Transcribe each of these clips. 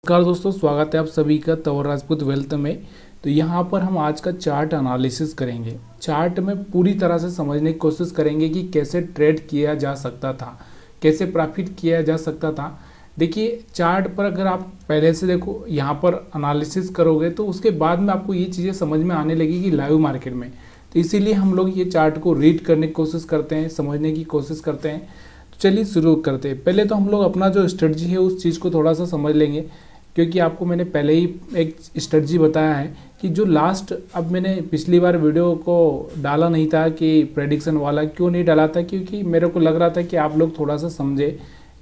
नमस्कार दोस्तों, स्वागत है आप सभी का तंवर राजपूत वेल्थ में। तो यहाँ पर हम आज का चार्ट एनालिसिस करेंगे। चार्ट में पूरी तरह से समझने की कोशिश करेंगे कि कैसे ट्रेड किया जा सकता था, कैसे प्रॉफिट किया जा सकता था। देखिए, चार्ट पर अगर आप पहले से देखो, यहाँ पर एनालिसिस करोगे तो उसके बाद में आपको ये चीज़ें समझ में आने लगेगी लाइव मार्केट में। तो इसीलिए हम लोग ये चार्ट को रीड करने की कोशिश करते हैं, समझने की कोशिश करते हैं। तो चलिए शुरू करते हैं। पहले तो हम लोग अपना जो स्ट्रेटजी है उस चीज़ को थोड़ा सा समझ लेंगे, क्योंकि आपको मैंने पहले ही एक स्ट्रेटजी बताया है कि जो लास्ट, अब मैंने पिछली बार वीडियो को डाला नहीं था कि प्रेडिक्शन वाला क्यों नहीं डाला था, क्योंकि मेरे को लग रहा था कि आप लोग थोड़ा सा समझे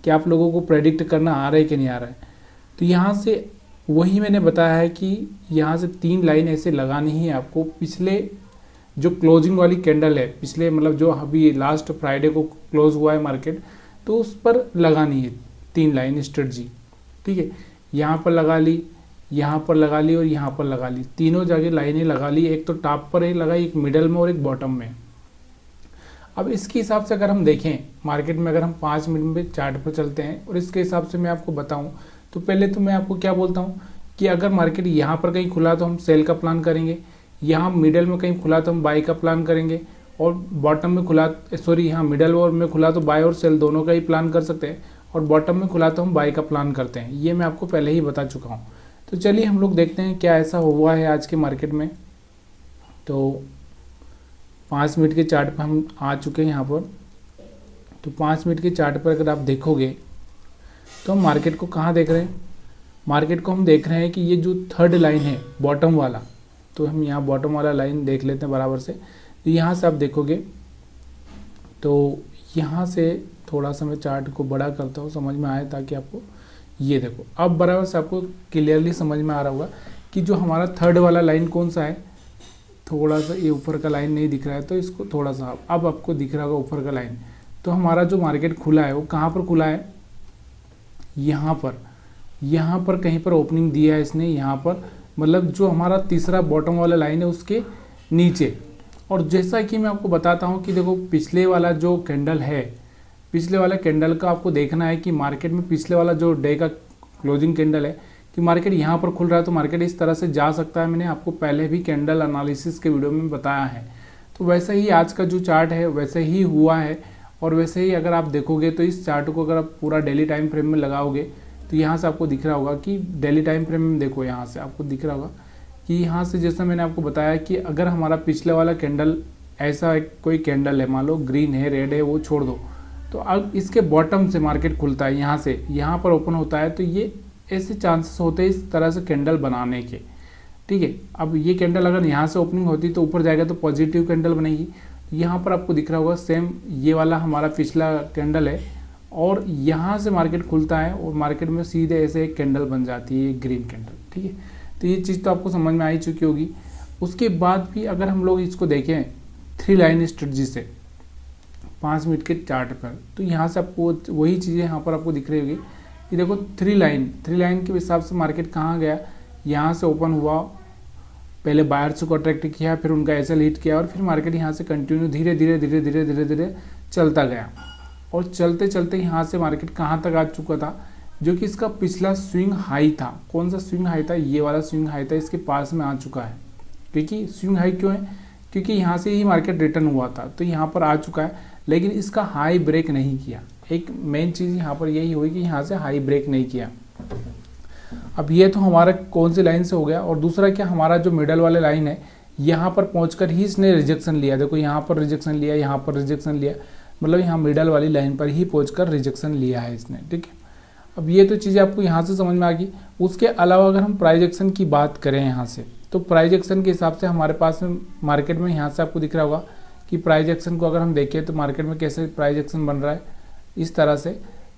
कि आप लोगों को प्रेडिक्ट करना आ रहा है कि नहीं आ रहा है। तो यहाँ से वही मैंने बताया है कि यहाँ से 3 लाइन ऐसे लगानी ही आपको। पिछले जो क्लोजिंग वाली कैंडल है, पिछले मतलब जो अभी लास्ट फ्राइडे को क्लोज हुआ है मार्केट, तो उस पर लगानी है 3 लाइन स्ट्रेटजी। ठीक है, यहाँ पर लगा ली, यहाँ पर लगा ली और यहाँ पर लगा ली। तीनों जगह लाइनें लगा ली। एक तो टॉप पर एक लगाई, एक मिडल में और एक बॉटम में। अब इसके हिसाब से अगर हम देखें मार्केट में, अगर हम 5 मिनट में चार्ट पर चलते हैं और इसके हिसाब से मैं आपको बताऊं, तो पहले तो मैं आपको क्या बोलता हूं कि अगर मार्केट यहाँ पर कहीं खुला तो हम सेल का प्लान करेंगे, यहाँ मिडल में कहीं खुला तो हम बाई का प्लान करेंगे, और बॉटम में खुला, सॉरी यहाँ मिडल और में खुला तो बाय और सेल दोनों का ही प्लान कर सकते हैं, और बॉटम में खुला तो हम बाय का प्लान करते हैं। ये मैं आपको पहले ही बता चुका हूँ। तो चलिए हम लोग देखते हैं क्या ऐसा हुआ है आज के मार्केट में। तो 5 मिनट के चार्ट पर हम आ चुके हैं यहाँ पर। तो 5 मिनट के चार्ट पर अगर आप देखोगे तो हम मार्केट को कहाँ देख रहे हैं, मार्केट को हम देख रहे हैं कि ये जो थर्ड लाइन है बॉटम वाला, तो हम यहाँ बॉटम वाला लाइन देख लेते हैं बराबर से। तो यहाँ से आप देखोगे, तो यहाँ से थोड़ा सा मैं चार्ट को बड़ा करता हूँ, समझ में आए ताकि आपको ये देखो, अब बराबर से आपको क्लियरली समझ में आ रहा होगा कि जो हमारा थर्ड वाला लाइन कौन सा है। थोड़ा सा ये ऊपर का लाइन नहीं दिख रहा है, तो इसको थोड़ा सा अब आपको दिख रहा होगा ऊपर का लाइन। तो हमारा जो मार्केट खुला है वो कहाँ पर खुला है, यहाँ पर कहीं पर ओपनिंग दिया है इसने, यहाँ पर मतलब जो हमारा तीसरा बॉटम वाला लाइन है उसके नीचे। और जैसा कि मैं आपको बताता हूँ कि देखो, पिछले वाला जो कैंडल है, पिछले वाला कैंडल का आपको देखना है कि मार्केट में पिछले वाला जो डे का क्लोजिंग कैंडल है कि मार्केट यहाँ पर खुल रहा है तो मार्केट इस तरह से जा सकता है। मैंने आपको पहले भी कैंडल एनालिसिस के वीडियो में बताया है। तो वैसे ही आज का जो चार्ट है वैसे ही हुआ है, और वैसे ही अगर आप देखोगे तो इस चार्ट को अगर आप पूरा डेली टाइम फ्रेम में लगाओगे तो यहाँ से आपको दिख रहा होगा कि डेली टाइम फ्रेम में देखो, यहाँ से आपको दिख रहा होगा कि यहाँ से जैसा मैंने आपको बताया कि अगर हमारा पिछले वाला कैंडल ऐसा कोई कैंडल है, मान लो ग्रीन है, रेड है, वो छोड़ दो, तो अब इसके बॉटम से मार्केट खुलता है, यहाँ से यहाँ पर ओपन होता है, तो ये ऐसे चांसेस होते हैं इस तरह से कैंडल बनाने के। ठीक है, अब ये कैंडल अगर यहाँ से ओपनिंग होती तो ऊपर जाएगा तो पॉजिटिव कैंडल बनेगी। यहाँ पर आपको दिख रहा होगा सेम ये वाला हमारा पिछला कैंडल है, और यहाँ से मार्केट खुलता है और मार्केट में सीधे ऐसे एक कैंडल बन जाती है, ग्रीन कैंडल। ठीक है, तो ये चीज़ तो आपको समझ में आ ही चुकी होगी। उसके बाद भी अगर हम लोग इसको देखें 3 लाइन स्ट्रेटजी से 5 मिनट के चार्ट पर, तो यहाँ से आपको वही चीज़ें यहाँ पर आपको दिख रही होगी कि देखो 3 लाइन के हिसाब से मार्केट कहाँ गया, यहाँ से ओपन हुआ, पहले बायर्स को अट्रैक्ट किया, फिर उनका एसएल हिट किया, और फिर मार्केट यहाँ से कंटिन्यू धीरे धीरे चलता गया। और चलते चलते यहाँ से मार्केट कहाँ तक आ चुका था, जो कि इसका पिछला स्विंग हाई था। कौन सा स्विंग हाई था, ये वाला स्विंग हाई था, इसके पास में आ चुका है। क्योंकि स्विंग हाई क्यों है, क्योंकि यहाँ से ही मार्केट रिटर्न हुआ था, तो यहाँ पर आ चुका है, लेकिन इसका हाई ब्रेक नहीं किया। एक मेन चीज़ यहाँ पर यही हुई कि यहाँ से हाई ब्रेक नहीं किया। अब ये तो हमारा कौन सी लाइन से हो गया, और दूसरा क्या, हमारा जो मिडल वाले लाइन है यहाँ पर पहुँचकर ही इसने रिजेक्शन लिया। देखो यहाँ पर रिजेक्शन लिया, यहाँ पर रिजेक्शन लिया, मतलब यहाँ मिडल वाली लाइन पर ही पहुँचकर रिजेक्शन लिया है इसने। ठीक है, अब ये तो चीज़ें आपको यहाँ से समझ में आ गई। उसके अलावा अगर हम प्राइस एक्शन की बात करें यहाँ से, तो प्राइस एक्शन के हिसाब से हमारे पास में मार्केट में यहाँ से आपको दिख रहा होगा कि प्राइस एक्शन को अगर हम देखें तो मार्केट में कैसे प्राइस एक्शन बन रहा है, इस तरह से।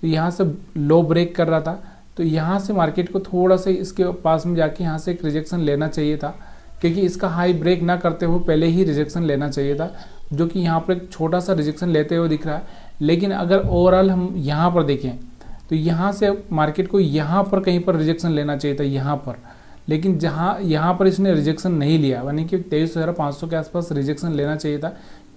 तो यहाँ से लो ब्रेक कर रहा था, तो यहाँ से मार्केट को थोड़ा सा इसके पास में जाके यहाँ से एक रिजेक्शन लेना चाहिए था, क्योंकि इसका हाई ब्रेक ना करते हुए पहले ही रिजेक्शन लेना चाहिए था, जो कि यहाँ पर एक छोटा सा रिजेक्शन लेते हुए दिख रहा है। लेकिन अगर ओवरऑल हम यहाँ पर देखें तो यहाँ से मार्केट को यहाँ पर कहीं पर रिजेक्शन लेना चाहिए था, यहाँ पर, लेकिन जहाँ यहाँ पर इसने रिजेक्शन नहीं लिया, यानी कि 23,500 के आसपास रिजेक्शन लेना चाहिए था।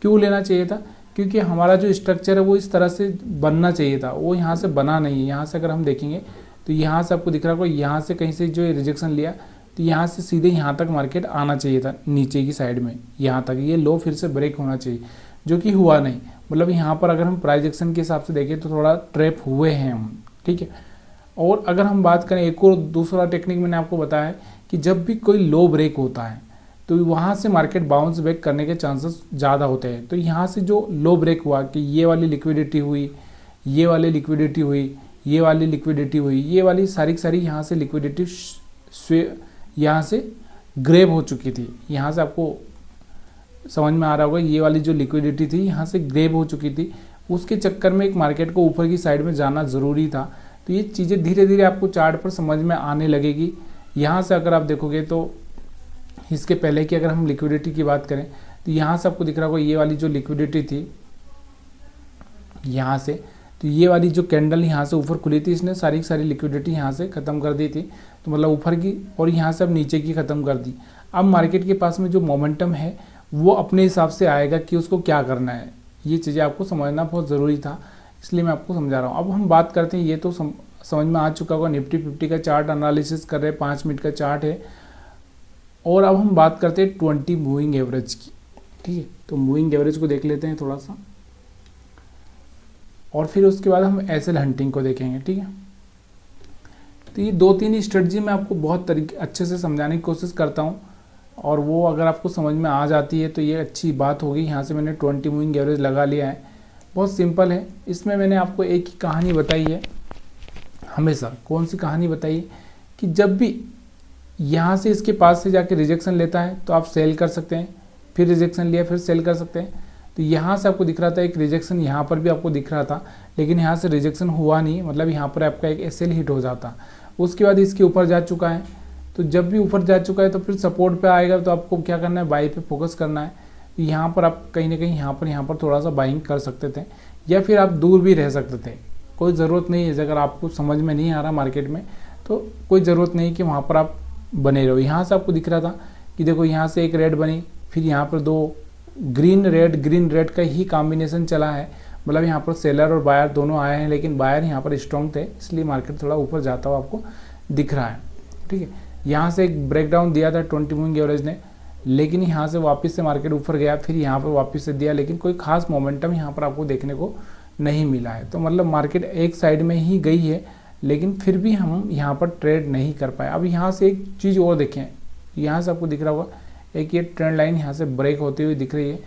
क्यों लेना चाहिए था, क्योंकि हमारा जो स्ट्रक्चर है वो इस तरह से बनना चाहिए था, वो यहाँ से बना नहीं है। यहाँ से अगर हम देखेंगे तो यहाँ से आपको दिख रहा होगा, यहाँ से कहीं से जो रिजेक्शन लिया तो यहाँ से सीधे यहाँ तक मार्केट आना चाहिए था, नीचे की साइड में यहाँ तक ये लो फिर से ब्रेक होना चाहिए, जो कि हुआ नहीं। मतलब यहाँ पर अगर हम प्राइस एक्शन के हिसाब से देखें तो थोड़ा ट्रैप हुए हैं हम, ठीक है। और अगर हम बात करें एक और दूसरा टेक्निक मैंने आपको बताया है कि जब भी कोई लो ब्रेक होता है तो वहाँ से मार्केट बाउंस बैक करने के चांसेस ज़्यादा होते हैं। तो यहाँ से जो लो ब्रेक हुआ कि ये वाली लिक्विडिटी हुई, ये वाली लिक्विडिटी हुई, ये वाली लिक्विडिटी हुई, ये वाली सारी की सारी यहाँ से लिक्विडिटी यहाँ से ग्रेब हो चुकी थी। यहाँ से आपको समझ में आ रहा होगा, ये वाली जो लिक्विडिटी थी यहाँ से ग्रेब हो चुकी थी। उसके चक्कर में एक मार्केट को ऊपर की साइड में जाना ज़रूरी था। तो ये चीज़ें धीरे धीरे आपको चार्ट पर समझ में आने लगेगी। यहाँ से अगर आप देखोगे तो इसके पहले की अगर हम लिक्विडिटी की बात करें तो यहाँ से आपको दिख रहा होगा, ये वाली जो लिक्विडिटी थी यहाँ से, तो ये वाली जो कैंडल यहाँ से ऊपर खुली थी, इसने सारी की सारी लिक्विडिटी यहाँ से ख़त्म कर दी थी, तो मतलब ऊपर की, और यहाँ से अब नीचे की ख़त्म कर दी। अब मार्केट के पास में जो मोमेंटम है वो अपने हिसाब से आएगा कि उसको क्या करना है। ये चीज़ें आपको समझना बहुत ज़रूरी था, इसलिए मैं आपको समझा रहा हूँ। अब हम बात करते हैं, ये तो समझ में आ चुका होगा, निफ्टी 50 का चार्ट एनालिसिस कर रहे हैं, 5 मिनट का चार्ट है। और अब हम बात करते हैं 20 मूविंग एवरेज की, ठीक है। तो मूविंग एवरेज को देख लेते हैं थोड़ा सा, और फिर उसके बाद हम एसएल हंटिंग को देखेंगे, ठीक है। तो ये 2-3 स्ट्रेटजी मैं आपको बहुत तरीके अच्छे से समझाने की कोशिश करता हूँ, और वो अगर आपको समझ में आ जाती है तो ये अच्छी बात होगी। यहाँ से मैंने 20 मूविंग एवरेज लगा लिया है, बहुत सिंपल है। इसमें मैंने आपको एक ही कहानी बताई है हमेशा। कौन सी कहानी बताई है कि जब भी यहाँ से इसके पास से जाके रिजेक्शन लेता है तो आप सेल कर सकते हैं, फिर रिजेक्शन लिया फिर सेल कर सकते हैं। तो यहाँ से आपको दिख रहा था एक रिजेक्शन, यहाँ पर भी आपको दिख रहा था, लेकिन यहाँ से रिजेक्शन हुआ नहीं, मतलब यहाँ पर आपका एक एसएल हिट हो जाता। उसके बाद इसके ऊपर जा चुका है, तो जब भी ऊपर जा चुका है तो फिर सपोर्ट पे आएगा, तो आपको क्या करना है, बाई पे फोकस करना है। यहाँ पर आप कहीं ना कहीं यहाँ पर थोड़ा सा बाइंग कर सकते थे, या फिर आप दूर भी रह सकते थे, कोई ज़रूरत नहीं है। अगर आपको समझ में नहीं आ रहा मार्केट में तो कोई ज़रूरत नहीं कि वहाँ पर आप बने रहो। यहाँ से आपको दिख रहा था कि देखो यहाँ से एक रेड बनी, फिर यहाँ पर 2 ग्रीन रेड का ही कॉम्बिनेशन चला है, मतलब यहाँ पर सेलर और बायर दोनों आए हैं, लेकिन बायर यहाँ पर स्ट्रॉन्ग थे, इसलिए मार्केट थोड़ा ऊपर जाता हुआ आपको दिख रहा है, ठीक है। यहाँ से एक ब्रेकडाउन दिया था 20 मूविंग एवरेज ने, लेकिन यहाँ से वापस से मार्केट ऊपर गया, फिर यहाँ पर वापस से दिया, लेकिन कोई खास मोमेंटम यहाँ पर आपको देखने को नहीं मिला है। तो मतलब मार्केट एक साइड में ही गई है, लेकिन फिर भी हम यहाँ पर ट्रेड नहीं कर पाए। अब यहाँ से एक चीज़ और देखें, यहाँ से आपको दिख रहा होगा एक ये ट्रेंड लाइन यहाँ से ब्रेक होती हुई दिख रही है।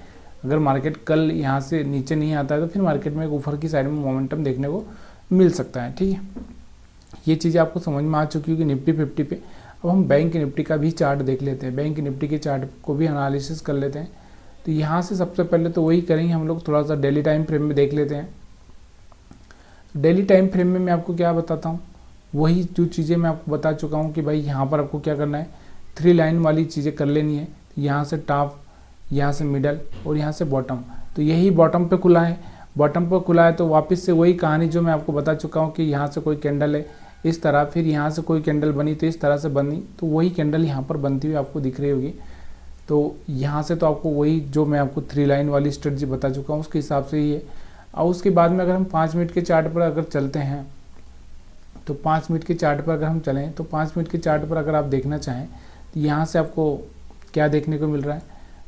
अगर मार्केट कल यहाँ से नीचे नहीं आता है तो फिर मार्केट में एक ऊपर की साइड में मोमेंटम देखने को मिल सकता है, ठीक है। ये चीज़ें आपको समझ में आ चुकी होगी निफ्टी 50 पे। अब हम बैंक निफ्टी का भी चार्ट देख लेते हैं, बैंक निफ्टी के चार्ट को भी एनालिसिस कर लेते हैं। तो यहाँ से सबसे पहले तो वही करेंगे हम लोग, थोड़ा सा डेली टाइम फ्रेम में देख लेते हैं। डेली टाइम फ्रेम में मैं आपको क्या बताता हूँ, वही जो चीज़ें मैं आपको बता चुका हूँ कि भाई यहाँ पर आपको क्या करना है, 3 लाइन वाली चीज़ें कर लेनी है। यहाँ से टॉप, यहाँ से मिडल और यहाँ से बॉटम। तो यही बॉटम पे खुला है, बॉटम पर खुला है तो वापस से वही कहानी जो मैं आपको बता चुका हूँ कि यहाँ से कोई कैंडल है इस तरह, फिर यहाँ से कोई कैंडल बनी तो इस तरह से बनी, तो वही कैंडल यहाँ पर बनती हुई आपको दिख रही होगी। तो यहाँ से तो आपको वही जो मैं आपको 3 लाइन वाली स्ट्रेटजी बता चुका हूँ उसके हिसाब से ही है। और उसके बाद में अगर हम 5 मिनट के चार्ट पर अगर चलते हैं, तो 5 मिनट के चार्ट पर अगर हम चलें तो 5 मिनट के चार्ट पर अगर आप देखना चाहें तो यहाँ से आपको क्या देखने को मिल रहा है,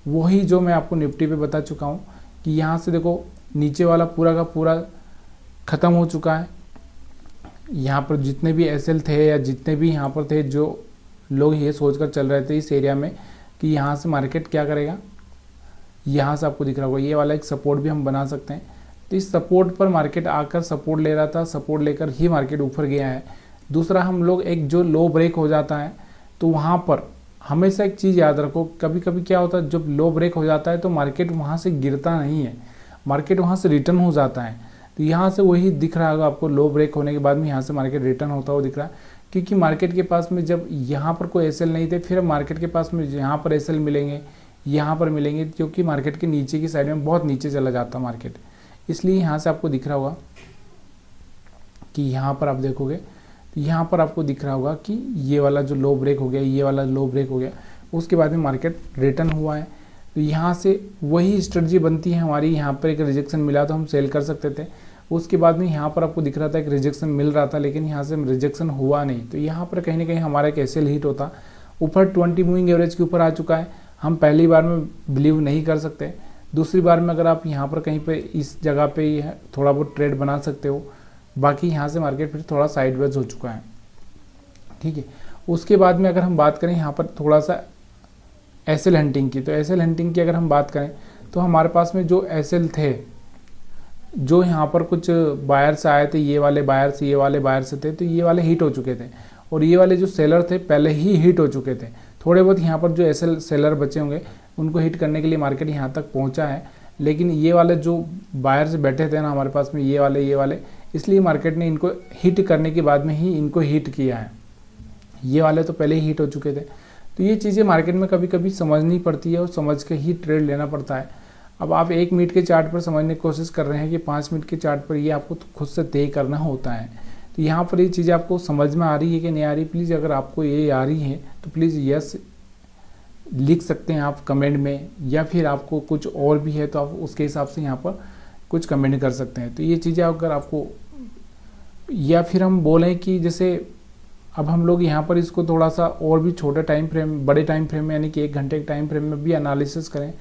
वही जो मैं आपको निफ्टी पे बता चुका हूँ कि यहाँ से देखो नीचे वाला पूरा का पूरा ख़त्म हो चुका है। यहाँ पर जितने भी एसएल थे या जितने भी यहाँ पर थे, जो लोग ये सोचकर चल रहे थे इस एरिया में कि यहाँ से मार्केट क्या करेगा, यहाँ से आपको दिख रहा होगा ये वाला एक सपोर्ट भी हम बना सकते हैं। तो इस सपोर्ट पर मार्केट आकर सपोर्ट ले रहा था, सपोर्ट लेकर ही मार्केट ऊपर गया है। दूसरा हम लोग एक जो लो ब्रेक हो जाता है तो वहाँ पर हमेशा एक चीज़ याद रखो, कभी कभी क्या होता है जब लो ब्रेक हो जाता है तो मार्केट वहाँ से गिरता नहीं है, मार्केट वहाँ से रिटर्न हो जाता है। तो यहाँ से वही दिख रहा होगा आपको, लो ब्रेक होने के बाद में यहाँ से मार्केट रिटर्न होता हुआ दिख रहा है, क्योंकि मार्केट के पास में जब यहाँ पर कोई एसएल नहीं थे, फिर मार्केट के पास में यहाँ पर एसएल मिलेंगे, यहाँ पर मिलेंगे, क्योंकि मार्केट के नीचे की साइड में बहुत नीचे चला जाता मार्केट। इसलिए यहाँ से आपको दिख रहा होगा कि यहाँ पर आप देखोगे तो यहाँ पर आपको दिख रहा होगा कि ये वाला जो लो ब्रेक हो गया, ये वाला लो ब्रेक हो गया, उसके बाद में मार्केट रिटर्न हुआ है। तो यहाँ से वही स्ट्रेटजी बनती है हमारी, यहाँ पर एक रिजेक्शन मिला तो हम सेल कर सकते थे, उसके बाद में यहाँ पर आपको दिख रहा था एक रिजेक्शन मिल रहा था, लेकिन यहाँ से रिजेक्शन हुआ नहीं। तो यहाँ पर कहीं ना कहीं हमारा एक एसएल हिट होता, ऊपर 20 मूविंग एवरेज के ऊपर आ चुका है। हम पहली बार में बिलीव नहीं कर सकते, दूसरी बार में अगर आप यहाँ पर कहीं पे इस जगह पे थोड़ा बहुत ट्रेड बना सकते हो। बाकी यहाँ से मार्केट फिर थोड़ा साइडवेज हो चुका है, ठीक है। उसके बाद में अगर हम बात करें यहाँ पर थोड़ा सा एसएल हंटिंग की, तो एसएल हंटिंग की अगर हम बात करें तो हमारे पास में जो एसएल थे, जो यहाँ पर कुछ बायर्स आए थे, ये वाले बायर्स थे, तो ये वाले हिट हो चुके थे, और ये वाले जो सेलर थे पहले ही हिट हो चुके थे। थोड़े बहुत यहाँ पर जो एसएल सेलर बचे होंगे उनको हिट करने के लिए मार्केट यहाँ तक पहुँचा है, लेकिन ये वाले जो बायर्स बैठे थे ना हमारे पास में, ये वाले, इसलिए मार्केट ने इनको हिट करने के बाद में ही इनको हिट किया है। ये वाले तो पहले ही हिट हो चुके थे। तो ये चीज़ें मार्केट में कभी कभी समझनी पड़ती है और समझ के ही ट्रेड लेना पड़ता है। अब आप 1 मिनट के चार्ट पर समझने की कोशिश कर रहे हैं कि 5 मिनट के चार्ट पर ये आपको खुद से तय करना होता है। तो यहाँ पर ये चीज़ें आपको समझ में आ रही है कि नहीं आ रही, प्लीज़ अगर आपको ये आ रही है तो प्लीज़ यस लिख सकते हैं आप कमेंट में, या फिर आपको कुछ और भी है तो आप उसके हिसाब से यहाँ पर कुछ कमेंट कर सकते हैं। तो ये चीज़ें अगर आपको, या फिर हम बोलें कि जैसे अब हम लोग यहाँ पर इसको थोड़ा सा और भी छोटे टाइम फ्रेम, बड़े टाइम फ्रेम में यानी कि 1 घंटे के टाइम फ्रेम में भी एनालिसिस करें,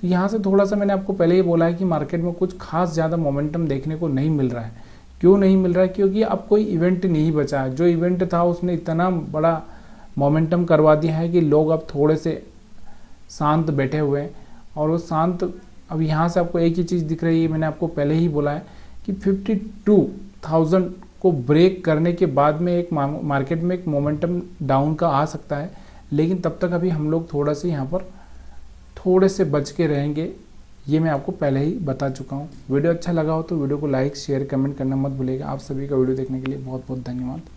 तो यहाँ से थोड़ा सा मैंने आपको पहले ही बोला है कि मार्केट में कुछ खास ज़्यादा मोमेंटम देखने को नहीं मिल रहा है। क्यों नहीं मिल रहा है? क्योंकि अब कोई इवेंट नहीं बचा है। जो इवेंट था उसने इतना बड़ा मोमेंटम करवा दिया है कि लोग अब थोड़े से शांत बैठे हुए हैं, और वो शांत, अब यहाँ से आपको एक ही चीज़ दिख रही है, मैंने आपको पहले ही बोला है कि 52,000 को ब्रेक करने के बाद में एक मार्केट में एक मोमेंटम डाउन का आ सकता है, लेकिन तब तक अभी हम लोग थोड़ा से यहाँ पर थोड़े से बच के रहेंगे। ये मैं आपको पहले ही बता चुका हूँ। वीडियो अच्छा लगा हो तो वीडियो को लाइक शेयर कमेंट करना मत भूलिएगा। आप सभी का वीडियो देखने के लिए बहुत बहुत धन्यवाद।